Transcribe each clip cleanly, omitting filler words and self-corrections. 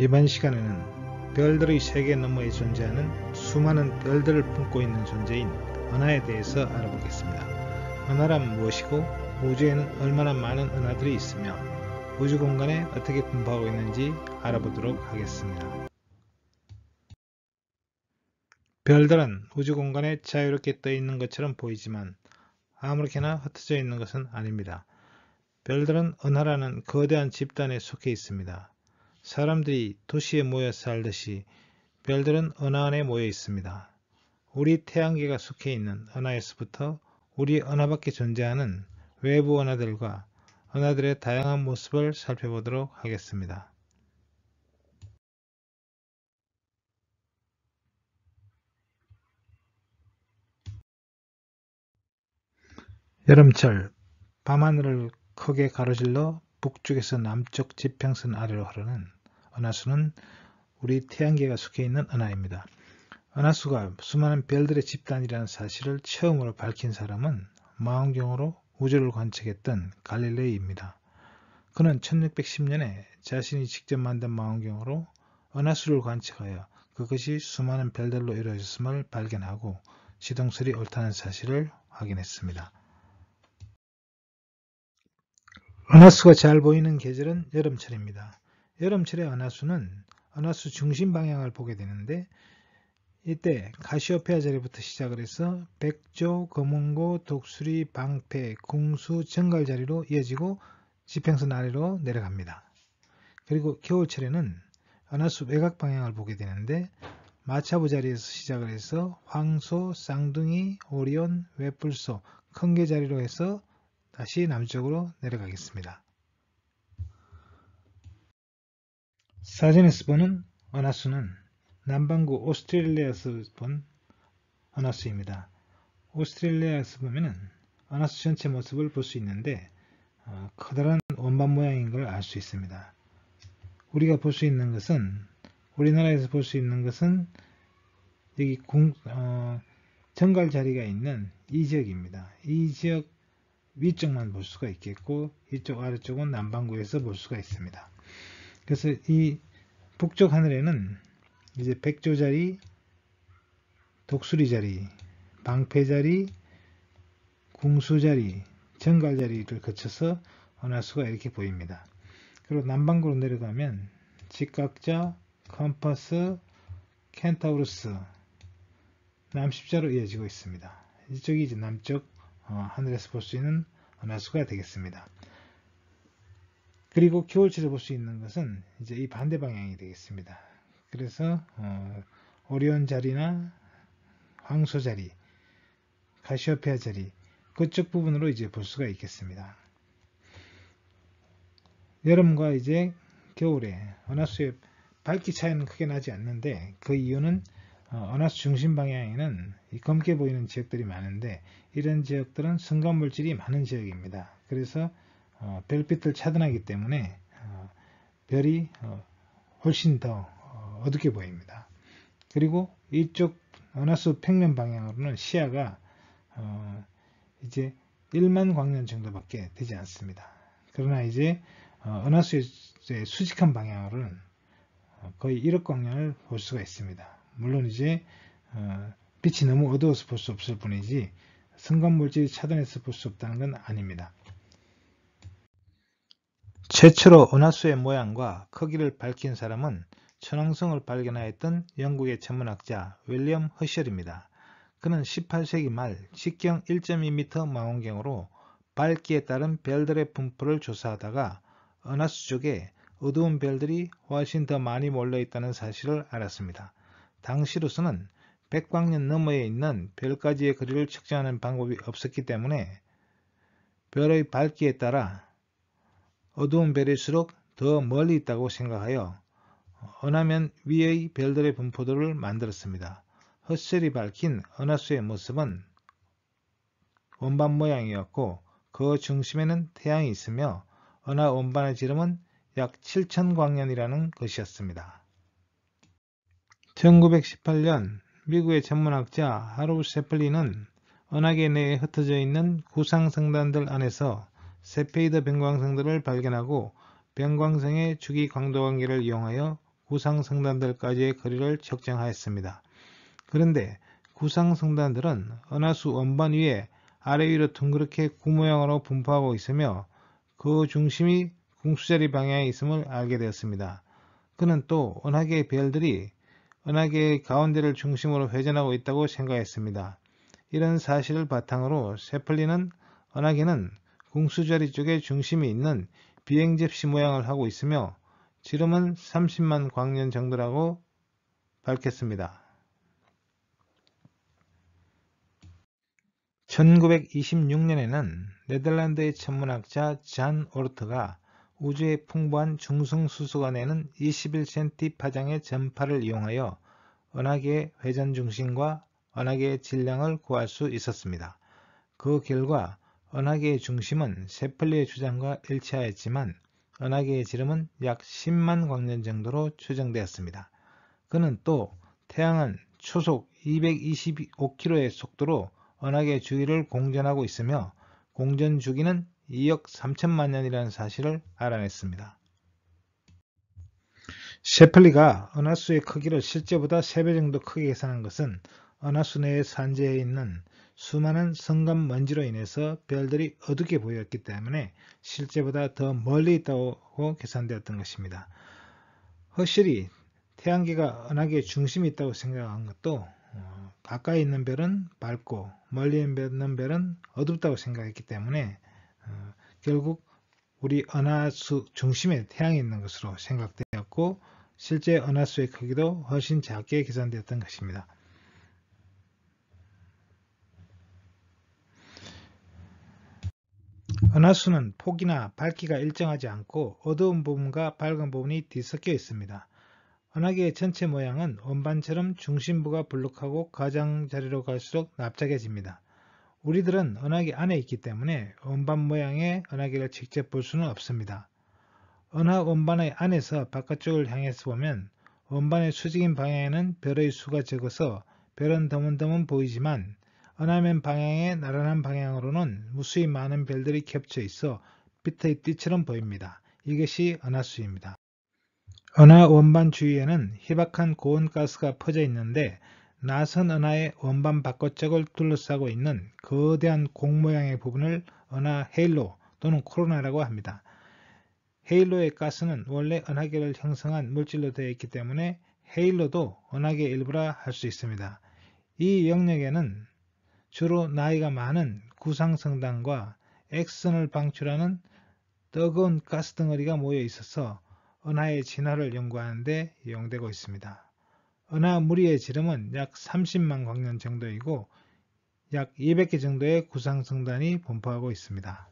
이번 시간에는 별들의 세계 너머에 존재하는 수많은 별들을 품고 있는 존재인 은하에 대해서 알아보겠습니다. 은하란 무엇이고 우주에는 얼마나 많은 은하들이 있으며 우주 공간에 어떻게 분포하고 있는지 알아보도록 하겠습니다. 별들은 우주 공간에 자유롭게 떠 있는 것처럼 보이지만 아무렇게나 흩어져 있는 것은 아닙니다. 별들은 은하라는 거대한 집단에 속해 있습니다. 사람들이 도시에 모여 살듯이 별들은 은하 안에 모여 있습니다. 우리 태양계가 속해 있는 은하에서부터 우리 은하 밖에 존재하는 외부 은하들과 은하들의 다양한 모습을 살펴보도록 하겠습니다. 여름철 밤하늘을 크게 가로질러 북쪽에서 남쪽 지평선 아래로 흐르는 은하수는 우리 태양계가 속해 있는 은하입니다. 은하수가 수많은 별들의 집단이라는 사실을 처음으로 밝힌 사람은 망원경으로 우주를 관측했던 갈릴레이입니다. 그는 1610년에 자신이 직접 만든 망원경으로 은하수를 관측하여 그것이 수많은 별들로 이루어졌음을 발견하고 지동설이 옳다는 사실을 확인했습니다. 은하수가 잘 보이는 계절은 여름철입니다. 여름철의 은하수는 은하수 중심 방향을 보게 되는데 이때 카시오페아 자리부터 시작을 해서 백조, 거문고, 독수리, 방패, 궁수, 정갈 자리로 이어지고 지평선 아래로 내려갑니다. 그리고 겨울철에는 은하수 외곽 방향을 보게 되는데 마차부 자리에서 시작을 해서 황소, 쌍둥이, 오리온, 외뿔소, 큰개 자리로 해서 다시 남쪽으로 내려가겠습니다. 사진에서 보는 은하수는 남반구 오스트레일리아에서 본 은하수입니다. 오스트레일리아에서 보면은 은하수 전체 모습을 볼 수 있는데 커다란 원반 모양인 걸 알 수 있습니다. 우리가 볼 수 있는 것은 우리나라에서 볼 수 있는 것은 여기 정갈 자리가 있는 이 지역입니다. 이 지역 위쪽만 볼 수가 있겠고 이쪽 아래쪽은 남반구에서 볼 수가 있습니다. 그래서 이 북쪽 하늘에는 이제 백조 자리, 독수리 자리, 방패 자리, 궁수 자리, 정갈 자리를 거쳐서 은하수가 이렇게 보입니다. 그리고 남반구로 내려가면 직각자, 컴퍼스, 켄타우루스, 남십자로 이어지고 있습니다. 이쪽이 이제 남쪽 하늘에서 볼 수 있는 은하수가 되겠습니다. 그리고 겨울철에 볼 수 있는 것은 이제 이 반대 방향이 되겠습니다. 그래서 오리온 자리나 황소 자리, 카시오페아 자리 그쪽 부분으로 이제 볼 수가 있겠습니다. 여름과 이제 겨울에 은하수의 밝기 차이는 크게 나지 않는데 그 이유는 은하수 중심 방향에는 검게 보이는 지역들이 많은데 이런 지역들은 성간물질이 많은 지역입니다. 그래서 별빛을 차단하기 때문에 별이 훨씬 더 어둡게 보입니다. 그리고 이쪽 은하수 평면 방향으로는 시야가 이제 1만 광년 정도밖에 되지 않습니다. 그러나 이제 은하수의 수직한 방향으로는 거의 1억 광년을 볼 수가 있습니다. 물론 이제 빛이 너무 어두워서 볼 수 없을 뿐이지 성간물질이 차단해서 볼 수 없다는 건 아닙니다. 최초로 은하수의 모양과 크기를 밝힌 사람은 천왕성을 발견하였던 영국의 천문학자 윌리엄 허셜입니다. 그는 18세기 말 직경 1.2m 망원경으로 밝기에 따른 별들의 분포를 조사하다가 은하수 쪽에 어두운 별들이 훨씬 더 많이 몰려있다는 사실을 알았습니다. 당시로서는 100광년 너머에 있는 별까지의 거리를 측정하는 방법이 없었기 때문에 별의 밝기에 따라 어두운 별일수록 더 멀리 있다고 생각하여 은하면 위의 별들의 분포도를 만들었습니다. 허셜이 밝힌 은하수의 모습은 원반 모양이었고 그 중심에는 태양이 있으며 은하 원반의 지름은 약 7000광년이라는 것이었습니다. 1918년 미국의 천문학자 하로우 셰플리는 은하계 내에 흩어져 있는 구상성단들 안에서 세페이드 변광성들을 발견하고 변광성의 주기 광도관계를 이용하여 구상성단들까지의 거리를 측정하였습니다. 그런데 구상성단들은 은하수 원반 위에 아래 위로 둥그렇게 구모양으로 분포하고 있으며 그 중심이 궁수자리 방향에 있음을 알게 되었습니다. 그는 또 은하계의 별들이 은하계의 가운데를 중심으로 회전하고 있다고 생각했습니다. 이런 사실을 바탕으로 세플린은 은하계는 궁수자리 쪽에 중심이 있는 비행접시 모양을 하고 있으며 지름은 30만 광년 정도라고 밝혔습니다. 1926년에는 네덜란드의 천문학자 잔 오르트가 우주의 풍부한 중성수소가 내는 21cm 파장의 전파를 이용하여 은하계의 회전 중심과 은하계의 질량을 구할 수 있었습니다. 그 결과 은하계의 중심은 세플리의 주장과 일치하였지만 은하계의 지름은 약 10만 광년 정도로 추정되었습니다. 그는 또 태양은 초속 225km의 속도로 은하계 주위를 공전하고 있으며 공전 주기는 2억 3천만 년이라는 사실을 알아냈습니다. 셰플리가 은하수의 크기를 실제보다 3배 정도 크게 계산한 것은 은하수 내에 산재해 있는 수많은 성간 먼지로 인해서 별들이 어둡게 보였기 때문에 실제보다 더 멀리 있다고 계산되었던 것입니다. 허실이 태양계가 은하계의 중심이 있다고 생각한 것도 가까이 있는 별은 밝고 멀리 있는 별은 어둡다고 생각했기 때문에 결국 우리 은하수 중심에 태양이 있는 것으로 생각되었고 실제 은하수의 크기도 훨씬 작게 계산되었던 것입니다. 은하수는 폭이나 밝기가 일정하지 않고 어두운 부분과 밝은 부분이 뒤섞여 있습니다. 은하계의 전체 모양은 원반처럼 중심부가 불룩하고 가장자리로 갈수록 납작해집니다. 우리들은 은하계 안에 있기 때문에 원반 모양의 은하계를 직접 볼 수는 없습니다. 은하 원반의 안에서 바깥쪽을 향해서 보면 원반의 수직인 방향에는 별의 수가 적어서 별은 드문드문 보이지만 은하면 방향의 나란한 방향으로는 무수히 많은 별들이 겹쳐 있어 빛의 띠처럼 보입니다. 이것이 은하수입니다. 은하 원반 주위에는 희박한 고온 가스가 퍼져 있는데 나선 은하의 원반 바깥쪽을 둘러싸고 있는 거대한 공 모양의 부분을 은하 헤일로 또는 코로나라고 합니다. 헤일로의 가스는 원래 은하계를 형성한 물질로 되어 있기 때문에 헤일로도 은하계 일부라 할 수 있습니다. 이 영역에는 주로 나이가 많은 구상성단과 X선을 방출하는 뜨거운 가스 덩어리가 모여 있어서 은하의 진화를 연구하는 데 이용되고 있습니다. 은하 무리의 지름은 약 30만 광년 정도이고 약 200개 정도의 구상성단이 분포하고 있습니다.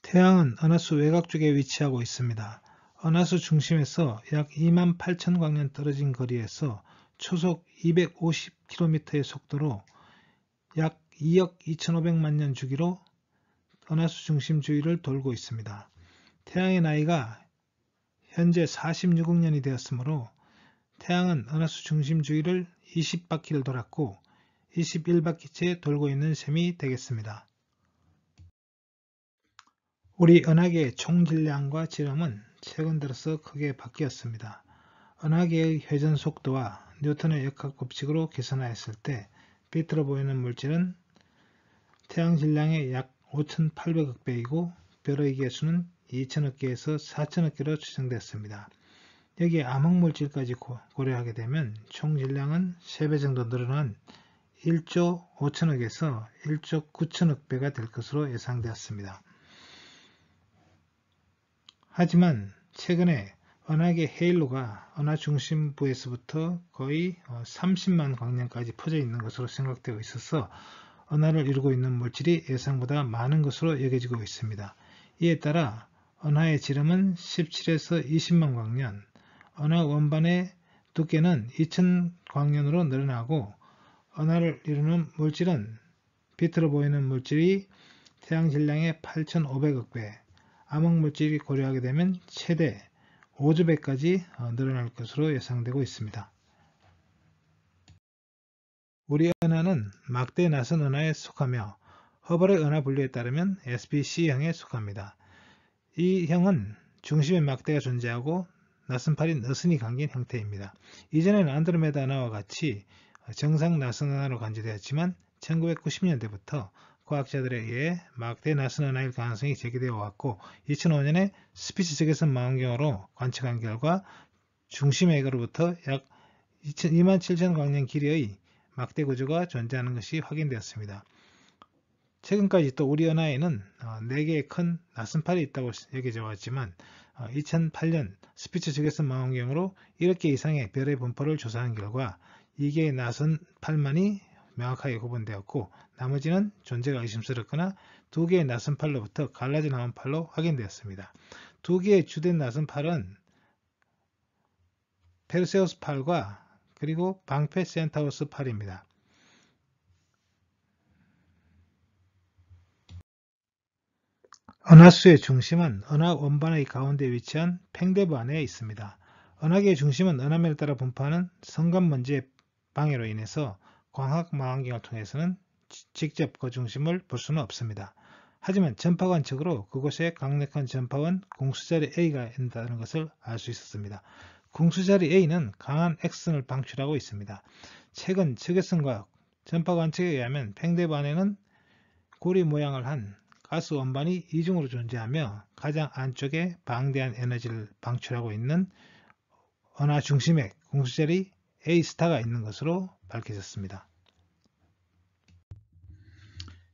태양은 은하수 외곽 쪽에 위치하고 있습니다. 은하수 중심에서 약 2만 8천 광년 떨어진 거리에서 초속 250km의 속도로 약 2억 2,500만 년 주기로 은하수 중심 주위를 돌고 있습니다. 태양의 나이가 현재 46억 년이 되었으므로 태양은 은하수 중심 주위를 20바퀴를 돌았고 21바퀴째 돌고 있는 셈이 되겠습니다. 우리 은하계의 총 질량과 지름은 최근 들어서 크게 바뀌었습니다. 은하계의 회전 속도와 뉴턴의 역학 법칙으로 계산하였을 때 빛으로 보이는 물질은 태양 질량의 약 5,800억 배이고 별의 개수는 2천억 개에서 4천억 개로 추정됐습니다. 여기에 암흑물질까지 고려하게 되면 총 질량은 3배 정도 늘어난 1조 5천억에서 1조 9천억 배가 될 것으로 예상되었습니다. 하지만 최근에 은하계 헤일로가 은하 중심부에서부터 거의 30만 광년까지 퍼져 있는 것으로 생각되고 있어서 은하를 이루고 있는 물질이 예상보다 많은 것으로 여겨지고 있습니다. 이에 따라 은하의 지름은 17에서 20만 광년, 은하 원반의 두께는 2000 광년으로 늘어나고 은하를 이루는 물질은 빛으로 보이는 물질이 태양 질량의 8,500억 배, 암흑물질이 고려하게 되면 최대 5조 배까지 늘어날 것으로 예상되고 있습니다. 우리 은하는 막대 나선 은하에 속하며 허벌의 은하 분류에 따르면 SPC형에 속합니다. 이 형은 중심에 막대가 존재하고 나선팔이 느슨히 감긴 형태입니다. 이전에는 안드로메다 은하와 같이 정상 나선 은하로 간주되었지만 1990년대부터 과학자들에 의해 막대 나선 은하일 가능성이 제기되어 왔고 2005년에 스피츠 적외선 망원경으로 관측한 결과 중심액으로부터 약 27,000광년 길이의 막대 구조가 존재하는 것이 확인되었습니다. 최근까지 또 우리 은하에는 4개의 큰 나선팔이 있다고 여겨져 왔지만 2008년 스피츠 적외선 망원경으로 7개 이상의 별의 분포를 조사한 결과 2개의 나선팔만이 명확하게 구분되었고 나머지는 존재가 의심스럽거나 2개의 나선팔로부터 갈라져 나온 팔로 확인되었습니다. 2개의 주된 나선팔은 페르세우스 팔과 그리고 방패 센타우스 팔입니다. 은하수의 중심은 은하 원반의 가운데 위치한 팽대부 안에 있습니다. 은하계의 중심은 은하면을 따라 분포하는 성간먼지의 방해로 인해서 광학 망원경을 통해서는 직접 그 중심을 볼 수는 없습니다. 하지만 전파 관측으로 그곳에 강력한 전파원 궁수자리 A가 있다는 것을 알 수 있었습니다. 궁수자리 A는 강한 X선을 방출하고 있습니다. 최근 적외선과 전파 관측에 의하면 팽대부 안에는 고리 모양을 한 가스 원반이 이중으로 존재하며 가장 안쪽에 방대한 에너지를 방출하고 있는 은하 중심에 궁수자리 A*가 있는 것으로 밝혀졌습니다.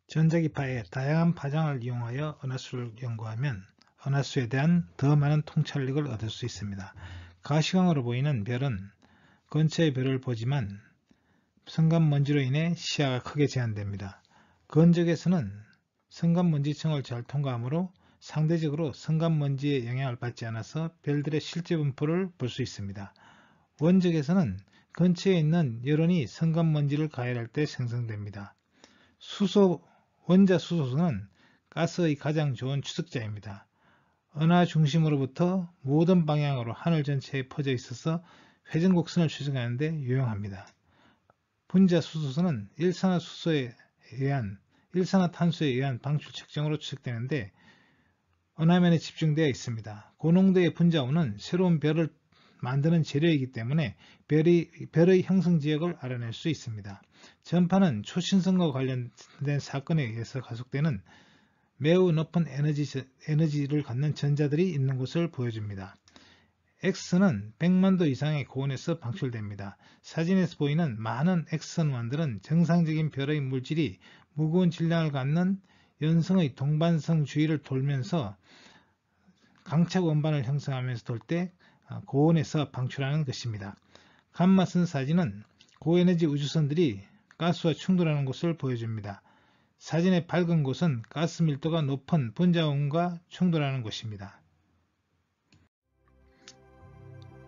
전자기파의 다양한 파장을 이용하여 은하수를 연구하면 은하수에 대한 더 많은 통찰력을 얻을 수 있습니다. 가시광으로 보이는 별은 근처의 별을 보지만 성간먼지로 인해 시야가 크게 제한됩니다. 건적에서는 성간먼지층을 잘 통과하므로 상대적으로 성간먼지의 영향을 받지 않아서 별들의 실제 분포를 볼 수 있습니다. 원적에서는 근처에 있는 여론이 성간먼지를 가열할 때 생성됩니다. 원자 수소는 가스의 가장 좋은 추적자입니다. 은하 중심으로부터 모든 방향으로 하늘 전체에 퍼져 있어서 회전곡선을 추적하는 데 유용합니다. 분자 수소는 일산화탄소에 의한 방출 측정으로 추적되는데 은하면에 집중되어 있습니다. 고농도의 분자우는 새로운 별을 만드는 재료이기 때문에 별의 형성 지역을 알아낼 수 있습니다. 전파는 초신성과 관련된 사건에 의해서 가속되는 매우 높은 에너지를 갖는 전자들이 있는 곳을 보여줍니다. X선은 100만도 이상의 고온에서 방출됩니다. 사진에서 보이는 많은 X선원들은 정상적인 별의 물질이 무거운 질량을 갖는 연성의 동반성 주위를 돌면서 강착 원반을 형성하면서 돌 때 고온에서 방출하는 것입니다. 감마선 사진은 고에너지 우주선들이 가스와 충돌하는 것을 보여줍니다. 사진의 밝은 곳은 가스 밀도가 높은 분자원과 충돌하는 곳입니다.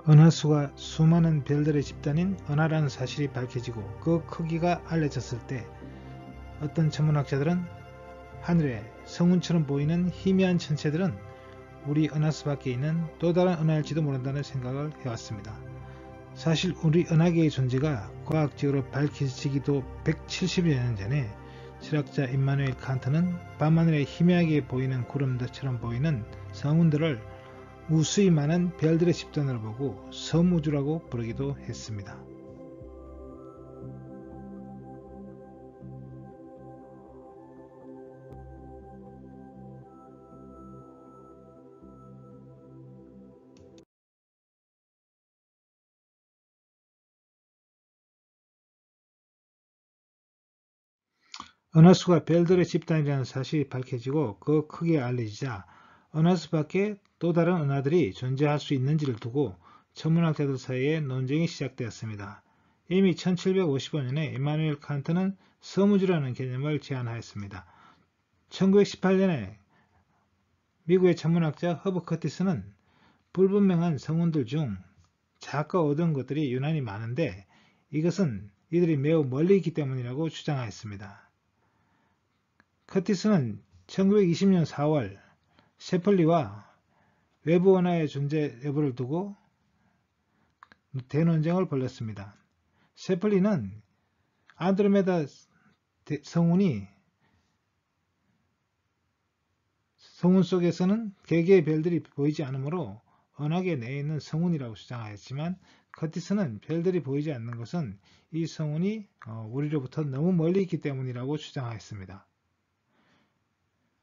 은하수가 수많은 별들의 집단인 은하라는 사실이 밝혀지고 그 크기가 알려졌을 때 어떤 천문학자들은 하늘에 성운처럼 보이는 희미한 천체들은 우리 은하수 밖에 있는 또 다른 은하일지도 모른다는 생각을 해왔습니다. 사실 우리 은하계의 존재가 과학적으로 밝혀지기도 170여 년 전에 철학자 임마누엘 칸트는 밤하늘에 희미하게 보이는 구름처럼 보이는 성운들을 무수히 많은 별들의 집단으로 보고 섬우주라고 부르기도 했습니다. 은하수가 별들의 집단이라는 사실이 밝혀지고 그 크게 알려지자 은하수 밖에 또 다른 은하들이 존재할 수 있는지를 두고 천문학자들 사이에 논쟁이 시작되었습니다. 이미 1755년에 임마누엘 칸트는 섬우주라는 개념을 제안하였습니다. 1918년에 미국의 천문학자 허브 커티스는 불분명한 성운들 중 작고 어두운 것들이 유난히 많은데 이것은 이들이 매우 멀리 있기 때문이라고 주장하였습니다. 커티스는 1920년 4월 세플리와 외부 은하의 존재 여부를 두고 대논쟁을 벌였습니다. 세플리는 안드로메다 성운 속에서는 개개의 별들이 보이지 않으므로 은하계 내에 있는 성운이라고 주장하였지만 커티스는 별들이 보이지 않는 것은 이 성운이 우리로부터 너무 멀리 있기 때문이라고 주장하였습니다.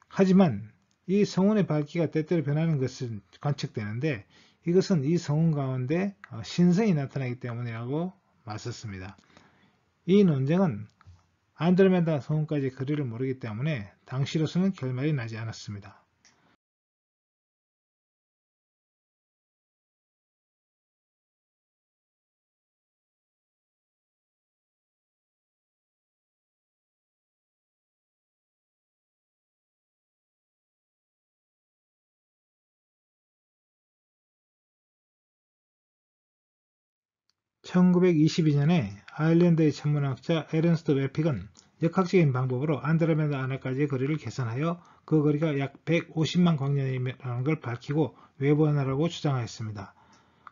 하지만 이 성운의 밝기가 때때로 변하는 것은 관측되는데 이것은 이 성운 가운데 신성이 나타나기 때문이라고 맞섰습니다. 이 논쟁은 안드로메다 성운까지 거리를 모르기 때문에 당시로서는 결말이 나지 않았습니다. (1922년에) 아일랜드의 천문학자 에른스트 웨픽은 역학적인 방법으로 안드로메다 은하까지의 거리를 계산하여 그 거리가 약 150만 광년이라는 걸 밝히고 외부 은하라고 주장하였습니다.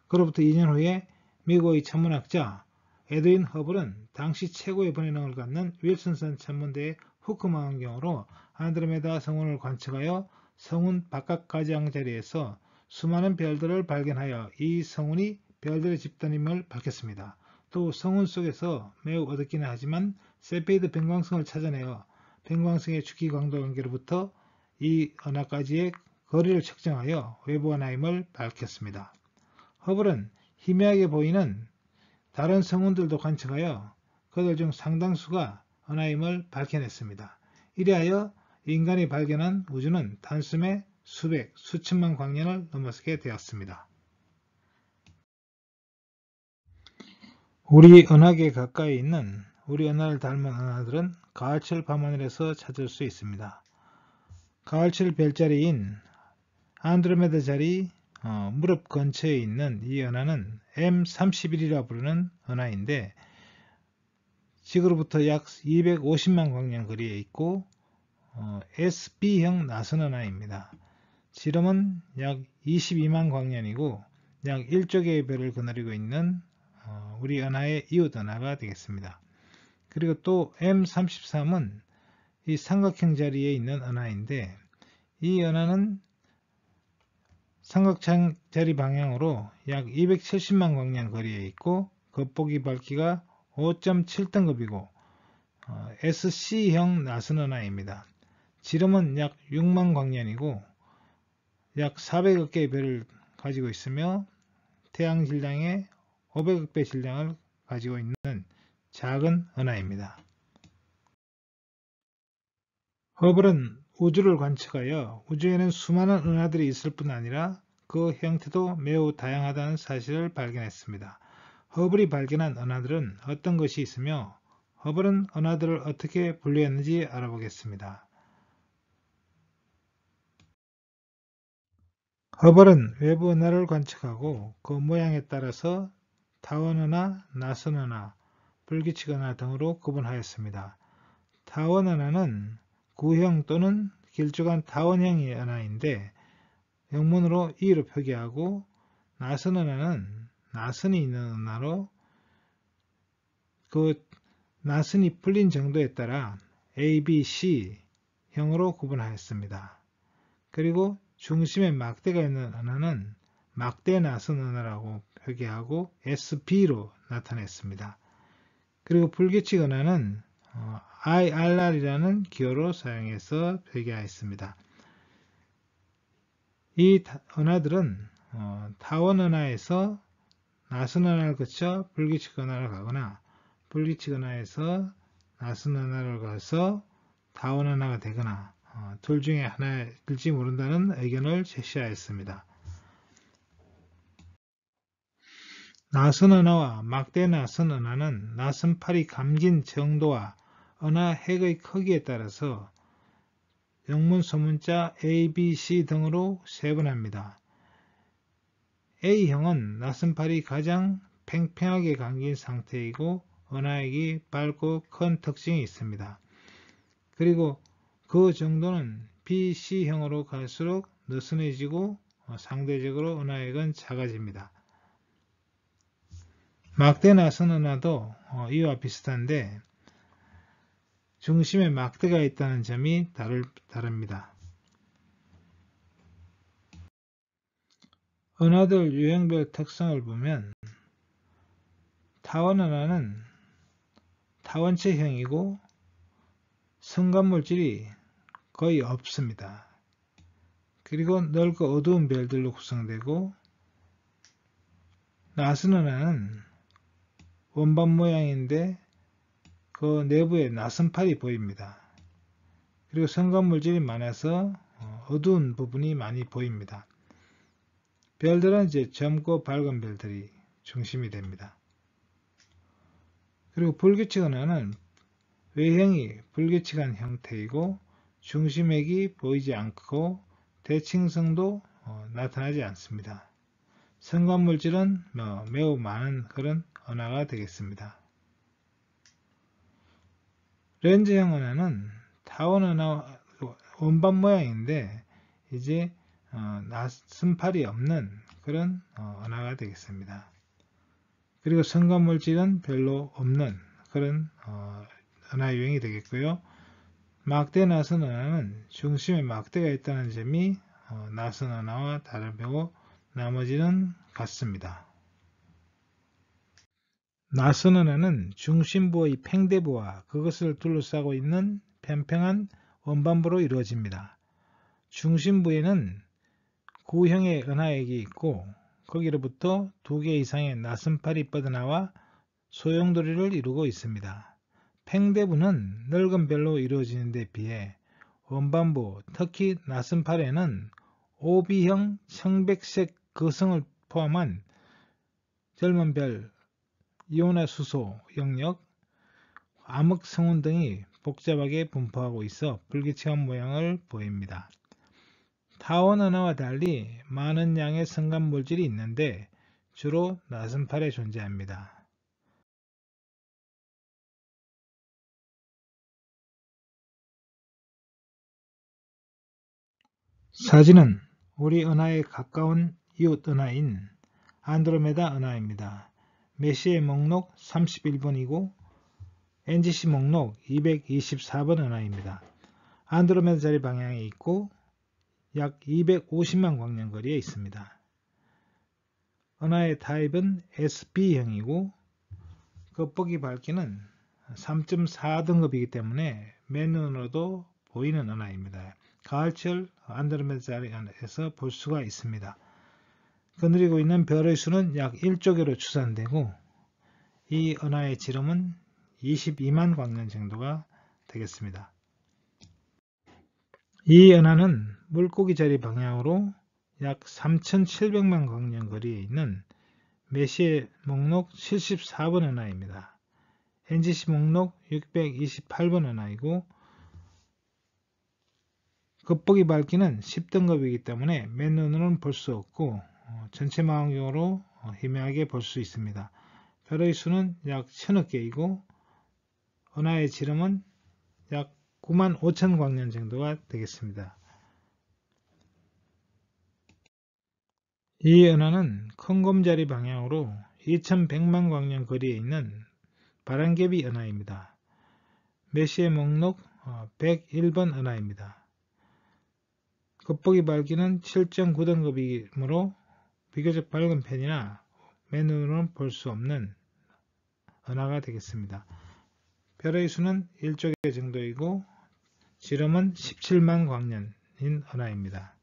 그로부터 2년 후에 미국의 천문학자 에드윈 허블은 당시 최고의 분해능을 갖는 윌슨선 천문대의 후크 망원경으로 안드로메다 성운을 관측하여 성운 바깥 가장자리에서 수많은 별들을 발견하여 이 성운이 별들의 집단임을 밝혔습니다. 또 성운 속에서 매우 어둡기는 하지만 세페이드 변광성을 찾아내어 변광성의 주기 광도 관계로부터 이 은하까지의 거리를 측정하여 외부 은하임을 밝혔습니다. 허블은 희미하게 보이는 다른 성운들도 관측하여 그들 중 상당수가 은하임을 밝혀냈습니다. 이리하여 인간이 발견한 우주는 단숨에 수백, 수천만 광년을 넘어서게 되었습니다. 우리 은하계 가까이 있는 우리 은하를 닮은 은하들은 가을철 밤하늘에서 찾을 수 있습니다. 가을철 별자리인 안드로메다 자리 무릎 근처에 있는 이 은하는 M31이라 부르는 은하인데 지구로부터 약 250만 광년 거리에 있고 SB형 나선 은하입니다. 지름은 약 22만 광년이고 약 1조 개의 별을 거느리고 있는 우리 은하의 이웃 은하가 되겠습니다. 그리고 또 M33은 이 삼각형 자리에 있는 은하인데 이 은하는 삼각형 자리 방향으로 약 270만 광년 거리에 있고 겉보기 밝기가 5.7등급이고 SC형 나선 은하입니다. 지름은 약 6만 광년이고 약 400억 개의 별을 가지고 있으며 태양 질량의 500억 배 질량을 가지고 있는 작은 은하입니다. 허블은 우주를 관측하여 우주에는 수많은 은하들이 있을 뿐 아니라 그 형태도 매우 다양하다는 사실을 발견했습니다. 허블이 발견한 은하들은 어떤 것이 있으며 허블은 은하들을 어떻게 분류했는지 알아보겠습니다. 허블은 외부 은하를 관측하고 그 모양에 따라서 타원 은하, 나선 은하, 불규칙 은하 등으로 구분하였습니다. 타원 은하는 구형 또는 길쭉한 타원형의 은하인데 영문으로 E로 표기하고 나선 은하는 나선이 있는 은하로 그 나선이 풀린 정도에 따라 A, B, C 형으로 구분하였습니다. 그리고 중심에 막대가 있는 은하는 막대 나선 은하라고 표기하고 SB로 나타냈습니다. 그리고 불규칙 은하는 IRR이라는 기호로 사용해서 표기하였습니다. 이 은하들은 타원 은하에서 나선 은하를 거쳐 불규칙 은하를 가거나 불규칙 은하에서 나선 은하를 가서 타원 은하가 되거나 둘 중에 하나일지 모른다는 의견을 제시하였습니다. 나선 은하와 막대 나선 은하는 나선팔이 감긴 정도와 은하 핵의 크기에 따라서 영문 소문자 A, B, C 등으로 세분합니다. A형은 나선팔이 가장 팽팽하게 감긴 상태이고 은하핵이 밝고 큰 특징이 있습니다. 그리고 그 정도는 B, C형으로 갈수록 느슨해지고 상대적으로 은하핵은 작아집니다. 막대 나선 은하도 이와 비슷한데 중심에 막대가 있다는 점이 다릅니다. 은하들 유형별 특성을 보면 타원 은하는 타원체형이고 성간물질이 거의 없습니다. 그리고 넓고 어두운 별들로 구성되고, 낫은 은하는 원반 모양인데 그 내부에 나선팔이 보입니다. 그리고 성간물질이 많아서 어두운 부분이 많이 보입니다. 별들은 이제 젊고 밝은 별들이 중심이 됩니다. 그리고 불규칙 은하는 외형이 불규칙한 형태이고 중심액이 보이지 않고 대칭성도 나타나지 않습니다. 성간물질은 매우 많은 그런 은하가 되겠습니다. 렌즈형 은하는 타원 은하 원반 모양인데 이제 나선팔이 없는 그런 은하가 되겠습니다. 그리고 성간물질은 별로 없는 그런 은하 유형이 되겠고요. 막대 나선 은하는 중심에 막대가 있다는 점이 나선 은하와 다르고 나머지는 같습니다. 나선 은하는 중심부의 팽대부와 그것을 둘러싸고 있는 평평한 원반부로 이루어집니다. 중심부에는 구형의 은하액이 있고 거기로부터 2개 이상의 나선팔이 뻗어나와 소용돌이를 이루고 있습니다. 팽대부는 넓은 별로 이루어지는 데 비해 원반부, 특히 나선팔에는 오비형 청백색 거성을 포함한 젊은 별, 이온화수소 영역, 암흑성운 등이 복잡하게 분포하고 있어 불규칙한 모양을 보입니다. 타원 은하와 달리 많은 양의 성간물질이 있는데 주로 나선팔에 존재합니다. 사진은 우리 은하에 가까운 이웃 은하인 안드로메다 은하입니다. 메시의 목록 31번이고 NGC 목록 224번 은하입니다. 안드로메다 자리 방향에 있고 약 250만 광년거리에 있습니다. 은하의 타입은 SB형이고 겉보기 밝기는 3.4등급이기 때문에 맨눈으로도 보이는 은하입니다. 가을철 안드로메다 자리에서 볼 수가 있습니다. 거느리고 있는 별의 수는 약 1조 개로 추산되고 이 은하의 지름은 22만 광년 정도가 되겠습니다. 이 은하는 물고기 자리 방향으로 약 3,700만 광년 거리에 있는 메시의 목록 74번 은하입니다. NGC 목록 628번 은하이고 겉보기 밝기는 10등급이기 때문에 맨눈으로는 볼 수 없고 전체 망원경으로 희미하게 볼 수 있습니다. 별의 수는 약 1000여 개이고 은하의 지름은 약 9만 5천 광년 정도가 되겠습니다. 이 은하는 콩곰자리 방향으로 2100만 광년 거리에 있는 바람개비 은하입니다. 메시의 목록 101번 은하입니다. 겉보기 밝기는 7.9등급이므로 비교적 밝은 편이나 맨눈으로는 볼 수 없는 은하가 되겠습니다. 별의 수는 1조 개 정도이고 지름은 17만 광년인 은하입니다.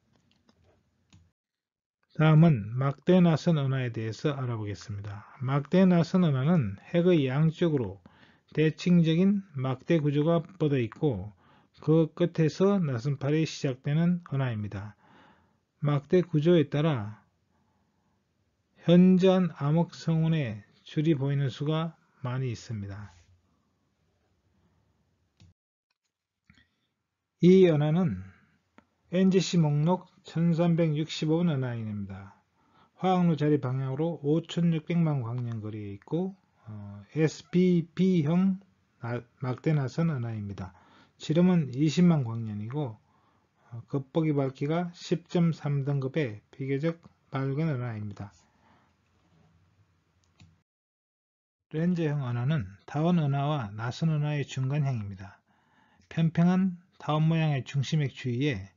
다음은 막대 나선 은하에 대해서 알아보겠습니다. 막대 나선 은하는 핵의 양쪽으로 대칭적인 막대 구조가 뻗어 있고 그 끝에서 나선팔이 시작되는 은하입니다. 막대 구조에 따라 현저한 암흑성운의 줄이 보이는 수가 많이 있습니다. 이 은하는 NGC 목록 1365번 은하입니다. 화학로 자리 방향으로 5600만 광년 거리에 있고 SBB형 막대나선 은하입니다. 지름은 20만 광년이고 겉보기 밝기가 10.3등급의 비교적 밝은 은하입니다. 렌즈형 은하는 타원 은하와 나선 은하의 중간형입니다. 평평한 타원 모양의 중심액 주위에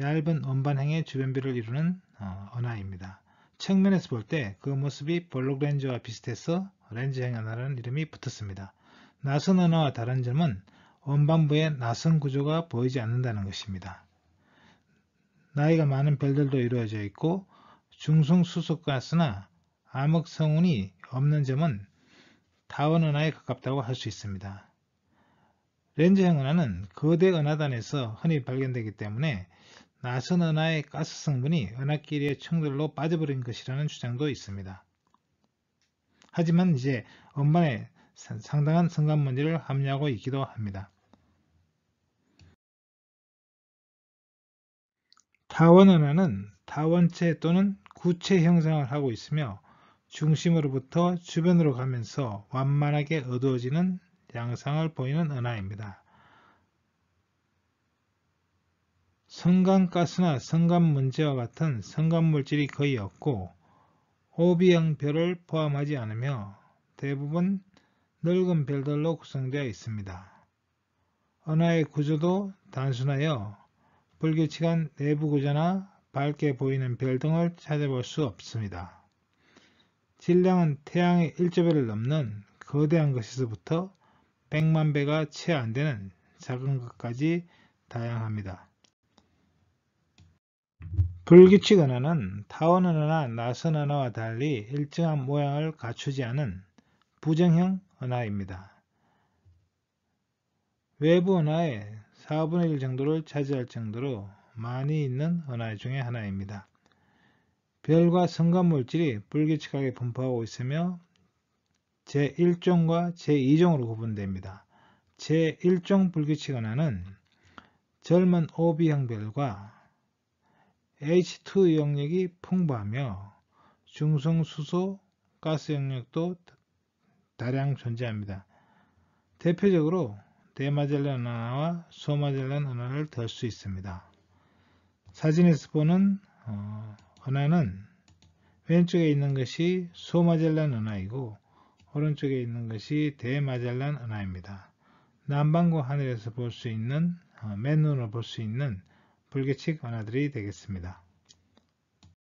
얇은 원반형의 주변별을 이루는 은하입니다. 측면에서 볼 때 그 모습이 볼록 렌즈와 비슷해서 렌즈형 은하라는 이름이 붙었습니다. 나선 은하와 다른 점은 원반부에 나선 구조가 보이지 않는다는 것입니다. 나이가 많은 별들도 이루어져 있고 중성수소가스나 암흑성운이 없는 점은 타원 은하에 가깝다고 할 수 있습니다. 렌즈형 은하는 거대 은하단에서 흔히 발견되기 때문에 나선 은하의 가스 성분이 은하끼리의 충돌로 빠져버린 것이라는 주장도 있습니다. 하지만 이제 원반에 상당한 성간먼지를 함유하고 있기도 합니다. 타원 은하는 타원체 또는 구체 형상을 하고 있으며 중심으로부터 주변으로 가면서 완만하게 어두워지는 양상을 보이는 은하입니다. 성간가스나 성간먼지와 같은 성간물질이 거의 없고 오비형 별을 포함하지 않으며 대부분 늙은 별들로 구성되어 있습니다. 은하의 구조도 단순하여 불규칙한 내부 구조나 밝게 보이는 별 등을 찾아볼 수 없습니다. 질량은 태양의 1조배를 넘는 거대한 것에서부터 100만 배가 채 안 되는 작은 것까지 다양합니다. 불규칙 은하는 타원 은하나 나선 은하와 달리 일정한 모양을 갖추지 않은 부정형 은하입니다. 외부 은하의 4분의 1 정도를 차지할 정도로 많이 있는 은하 중의 하나입니다. 별과 성간물질이 불규칙하게 분포하고 있으며 제1종과 제2종으로 구분됩니다. 제1종 불규칙 은하는 젊은 오비형 별과 H2 영역이 풍부하며 중성수소 가스 영역도 다량 존재합니다. 대표적으로 대마젤란 은하와 소마젤란 은하를 들 수 있습니다. 사진에서 보는 은하는 왼쪽에 있는 것이 소마젤란 은하이고 오른쪽에 있는 것이 대마젤란 은하입니다. 남반구 하늘에서 볼 수 있는 맨눈으로 볼 수 있는 불규칙 은하들이 되겠습니다.